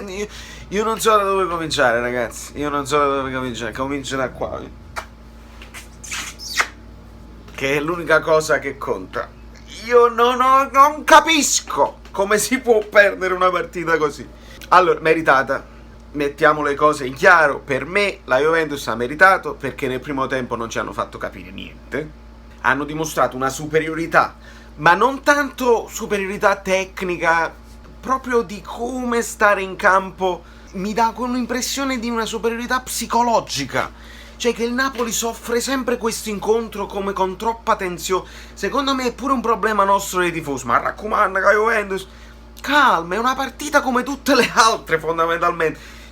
io, io non so da dove cominciare, ragazzi. Io non so da dove cominciare. Comincio da qua, che è l'unica cosa che conta. Io non capisco come si può perdere una partita così. Allora, meritata. Mettiamo le cose in chiaro. Per me la Juventus ha meritato, perché nel primo tempo non ci hanno fatto capire niente. Hanno dimostrato una superiorità, ma non tanto superiorità tecnica, proprio di come stare in campo. Mi dà un'impressione di una superiorità psicologica, cioè che il Napoli soffre sempre questo incontro come con troppa tensione. Secondo me è pure un problema nostro dei tifosi, ma raccomando che la Juventus, calma, è una partita come tutte le altre fondamentalmente.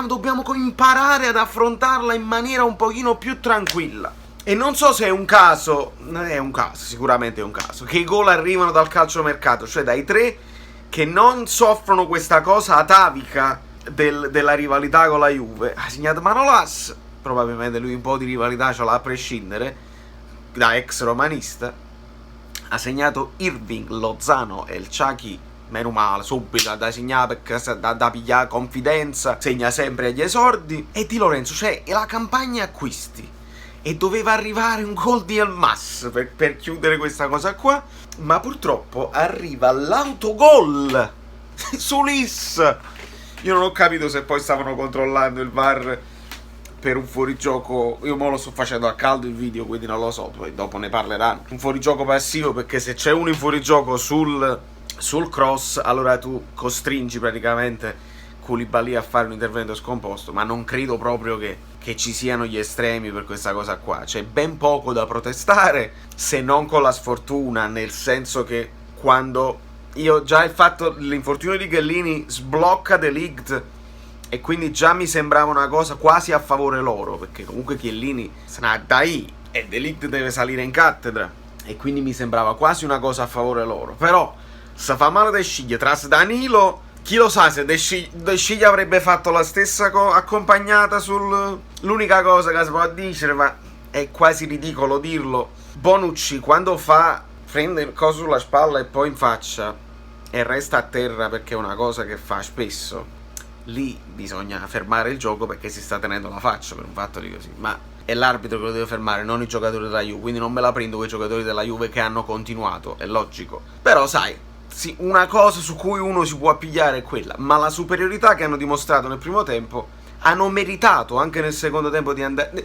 Dobbiamo imparare ad affrontarla in maniera un pochino più tranquilla. E non so se è un caso, sicuramente è un caso, che i gol arrivano dal calciomercato, cioè dai tre che non soffrono questa cosa atavica della rivalità con la Juve. Ha segnato Manolas, probabilmente lui un po' di rivalità ce l'ha a prescindere, da ex romanista. Ha segnato Irving, Lozano e il Chucky, meno male, subito da segnare, perché da pigliare confidenza, segna sempre agli esordi. E Di Lorenzo, cioè è la campagna acquisti, e doveva arrivare un gol di Elmas per chiudere questa cosa qua, ma purtroppo arriva l'autogol su Lis. Io non ho capito se poi stavano controllando il VAR per un fuorigioco. Io mo lo sto facendo a caldo il video, quindi non lo so, poi dopo ne parleranno. Un fuorigioco passivo, perché se c'è uno in fuorigioco sul cross, allora tu costringi praticamente Koulibaly a fare un intervento scomposto, ma non credo proprio che ci siano gli estremi per questa cosa qua. C'è ben poco da protestare, se non con la sfortuna, nel senso che quando il fatto, l'infortunio di Chiellini sblocca De Ligt, e quindi già mi sembrava una cosa quasi a favore loro, perché comunque Chiellini se ne dai e De Ligt deve salire in cattedra, e quindi mi sembrava quasi una cosa a favore loro. Però se fa male De Sciglio tras Danilo, chi lo sa se De Sciglio avrebbe fatto la stessa accompagnata l'unica cosa che si può dire, ma è quasi ridicolo dirlo. Bonucci quando prende il coso sulla spalla e poi in faccia e resta a terra, perché è una cosa che fa spesso, lì bisogna fermare il gioco perché si sta tenendo la faccia per un fatto di così. Ma è l'arbitro che lo deve fermare, non i giocatori della Juve, quindi non me la prendo con i giocatori della Juve che hanno continuato, è logico. Però sai, sì, una cosa su cui uno si può appigliare è quella, ma la superiorità che hanno dimostrato nel primo tempo hanno meritato anche nel secondo tempo di andare.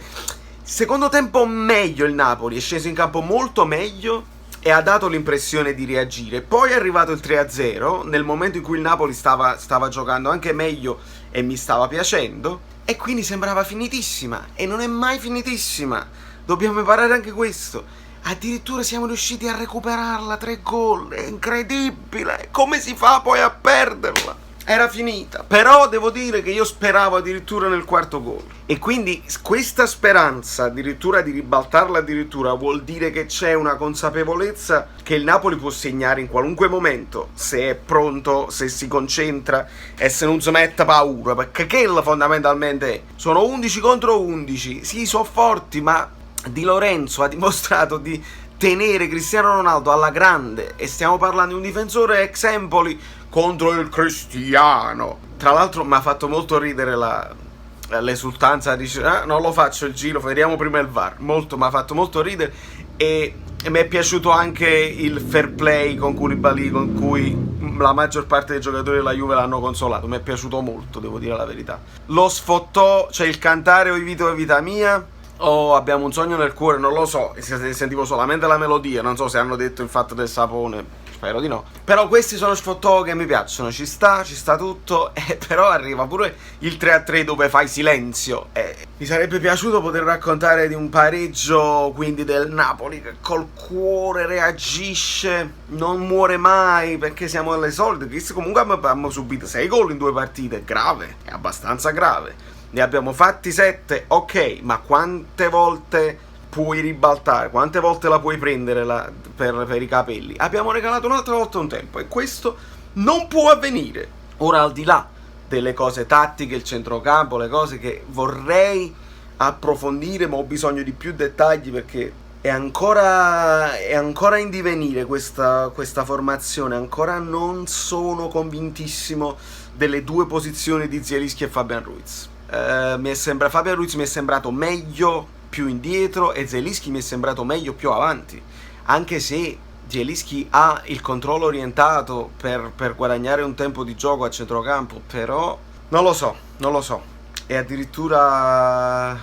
Secondo tempo meglio il Napoli, è sceso in campo molto meglio e ha dato l'impressione di reagire. Poi è arrivato il 3-0 nel momento in cui il Napoli stava giocando anche meglio e mi stava piacendo, e quindi sembrava finitissima, e non è mai finitissima. Dobbiamo imparare anche questo. Addirittura siamo riusciti a recuperarla, 3 gol, è incredibile. Come si fa poi a perderla? Era finita. Però devo dire che io speravo addirittura nel quarto gol, e quindi questa speranza addirittura di ribaltarla addirittura vuol dire che c'è una consapevolezza che il Napoli può segnare in qualunque momento, se è pronto, se si concentra e se non si mette paura, perché quello fondamentalmente è. Sono 11 contro 11, sì, sono forti, ma Di Lorenzo ha dimostrato di tenere Cristiano Ronaldo alla grande, e stiamo parlando di un difensore ex Empoli contro il Cristiano. Tra l'altro mi ha fatto molto ridere l'esultanza, dice non lo faccio il giro, vediamo prima il VAR. Mi ha fatto molto ridere, e mi è piaciuto anche il fair play con Koulibaly, con cui la maggior parte dei giocatori della Juve l'hanno consolato. Mi è piaciuto molto, devo dire la verità. Lo sfottò, cioè il cantare "O Vito e vita mia" o "Abbiamo un sogno nel cuore", non lo so, sentivo solamente la melodia, non so se hanno detto il fatto del sapone, spero di no. Però questi sono sfottò che mi piacciono, ci sta tutto, però arriva pure il 3-3 dove fai silenzio. Mi sarebbe piaciuto poter raccontare di un pareggio, quindi del Napoli che col cuore reagisce, non muore mai, perché siamo alle solite. Comunque abbiamo subito 6 gol in 2 partite, è grave, è abbastanza grave. Ne abbiamo fatti 7, ok, ma quante volte puoi ribaltare? Quante volte la puoi prendere per i capelli? Abbiamo regalato un'altra volta un tempo, e questo non può avvenire. Ora, al di là delle cose tattiche, il centrocampo, le cose che vorrei approfondire, ma ho bisogno di più dettagli, perché è ancora in divenire questa formazione, ancora non sono convintissimo delle due posizioni di Zielinski e Fabian Ruiz. Fabian Ruiz mi è sembrato meglio più indietro e Zielinski mi è sembrato meglio più avanti, anche se Zielinski ha il controllo orientato per guadagnare un tempo di gioco a centrocampo, però non lo so. E addirittura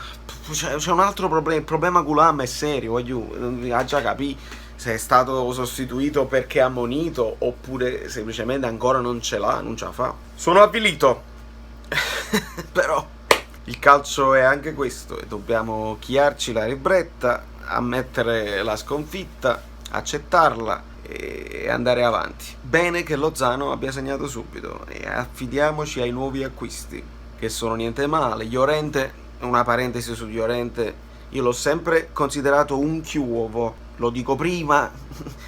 c'è un altro problema, il problema Gulam è serio, ha già capito se è stato sostituito perché è ammonito oppure semplicemente ancora non ce la fa. Sono avvilito, però il calcio è anche questo e dobbiamo chiarci la ribretta, ammettere la sconfitta, accettarla e andare avanti. Bene che Lozano abbia segnato subito e affidiamoci ai nuovi acquisti, che sono niente male. Llorente, una parentesi su Llorente, io l'ho sempre considerato un chiuovo, lo dico prima,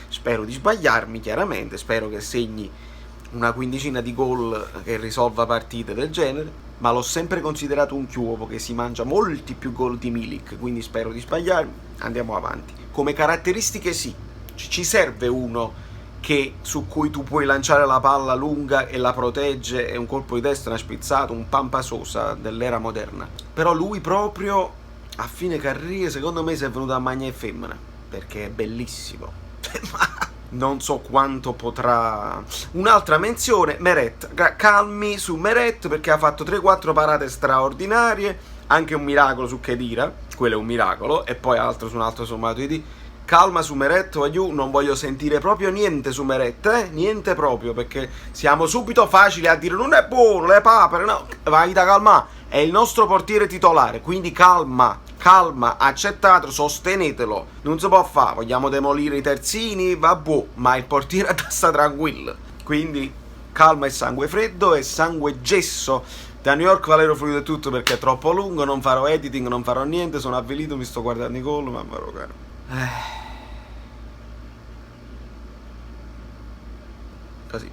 spero di sbagliarmi chiaramente, spero che segni una quindicina di gol che risolva partite del genere, ma l'ho sempre considerato un chiuovo che si mangia molti più gol di Milik, quindi spero di sbagliarmi, andiamo avanti. Come caratteristiche sì, ci serve uno su cui tu puoi lanciare la palla lunga e la protegge, è un colpo di testa, una spizzata, un Pampa Sosa dell'era moderna. Però lui proprio a fine carriera secondo me si è venuto a mangiare femmina, perché è bellissimo. Non so quanto potrà. Un'altra menzione, Meret. Calmi su Meret perché ha fatto 3-4 parate straordinarie, anche un miracolo su Khedira, quello è un miracolo, e poi altro su un altro sommato di calma su Meret, non voglio sentire proprio niente su Meret, niente proprio, perché siamo subito facili a dire non è buono, le papere, no, vai da calma, è il nostro portiere titolare, quindi calma, accettatelo, sostenetelo, non si può fare, vogliamo demolire i terzini, vabbè, ma il portiere sta tranquillo, quindi calma e sangue freddo e sangue gesso. Da New York Valero Fluido è tutto perché è troppo lungo, non farò editing, non farò niente, sono avvilito, mi sto guardando i gol, mamma caro. Così.